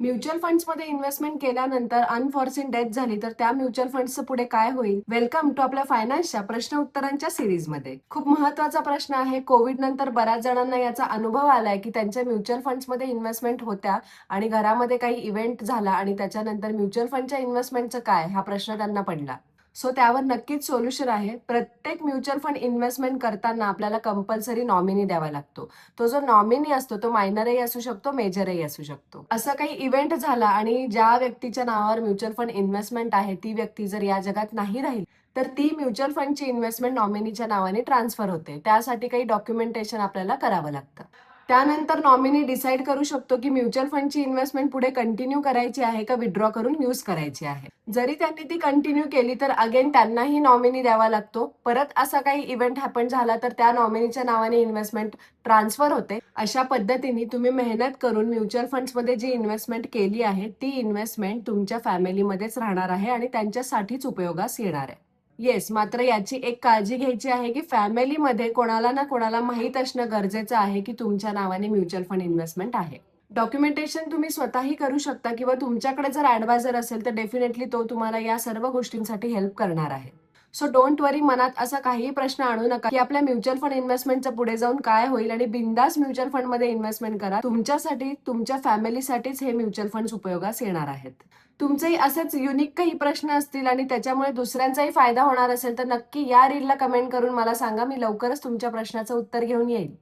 Mutual फंड्समध्ये investment केल्यानंतर unforeseen death झाली तर त्या म्युच्युअल फंड्सचं पुढे काय होईल? वेलकम टू आपल्या फायनान्सच्या प्रश्न उत्तरांच्या सिरीजमध्ये. खूप महत्वाचा प्रश्न आहे. कोविड नंतर बऱ्याच जणांना याचा अनुभव आलाय की त्यांच्या म्युच्युअल फंड्समध्ये इन्व्हेस्टमेंट होत्या आणि घरामध्ये काही इव्हेंट झाला आणि त्याच्यानंतर म्युच्युअल फंडच्या इन्व्हेस्टमेंटचं काय हा प्रश्न त्यांना पडला. सो त्यावर नक्कीच सोल्युशन आहे. प्रत्येक म्युच्युअल फंड इन्व्हेस्टमेंट करताना आपल्याला कंपल्सरी नॉमिनी द्यावा लागतो. तो जो नॉमिनी असतो तो मायनरही असू शकतो, मेजरही असू शकतो. असा काही इव्हेंट झाला आणि ज्या व्यक्तीच्या नावावर म्युच्युअल फंड इन्व्हेस्टमेंट आहे ती व्यक्ती जर या जगात नाही राहील तर ती म्युच्युअल फंडची इन्व्हेस्टमेंट नॉमिनीच्या नावाने ट्रान्सफर होते. त्यासाठी काही डॉक्युमेंटेशन आपल्याला करावं लागतं. त्यानंतर नॉमिनी डिसाईड करू शकतो की म्युच्युअल फंडची इन्व्हेस्टमेंट पुढे कंटिन्यू करायची आहे का विथड्रॉ करून यूज करायची आहे. जरी त्यांनी ती कंटिन्यू केली तर अगेन त्यांनाही नॉमिनी द्यावा लागतो. परत असा काही इव्हेंट हॅपन झाला तर त्या नॉमिनीच्या नावाने इन्व्हेस्टमेंट ट्रान्सफर होते. अशा पद्धतीने तुम्ही मेहनत करून म्युच्युअल फंड्समध्ये जी इन्व्हेस्टमेंट केली आहे ती इन्व्हेस्टमेंट तुमच्या फॅमिलीमध्येच राहणार आहे आणि त्यांच्यासाठीच उपयोगास येणार आहे. येस, मात्र याची एक काळजी घ्यायची आहे की फॅमिलीमध्ये कोणाला ना कोणाला माहीत असणं गरजेचं आहे की तुमच्या नावाने म्युच्युअल फंड इन्व्हेस्टमेंट आहे. डॉक्युमेंटेशन तुम्ही स्वतःही करू शकता किंवा तुमच्याकडे जर ॲडवायझर असेल तर डेफिनेटली तो तुम्हाला या सर्व गोष्टींसाठी हेल्प करणार आहे. सो डोंट वरी, मनात असा काहीही प्रश्न आणू नका की आपल्या म्युच्युअल फंड इन्व्हेस्टमेंटचं पुढे जाऊन काय होईल आणि बिंदास म्युच्युअल फंडमध्ये इन्व्हेस्टमेंट करा. तुमच्यासाठी, तुमच्या फॅमिलीसाठीच हे म्युच्युअल फंड्स उपयोगास येणार आहेत. तुमचेही असेच युनिक काही प्रश्न असतील आणि त्याच्यामुळे दुसऱ्यांचाही फायदा होणार असेल तर नक्की या रीलला कमेंट करून मला सांगा. मी लवकरच तुमच्या प्रश्नाचं उत्तर घेऊन येईल.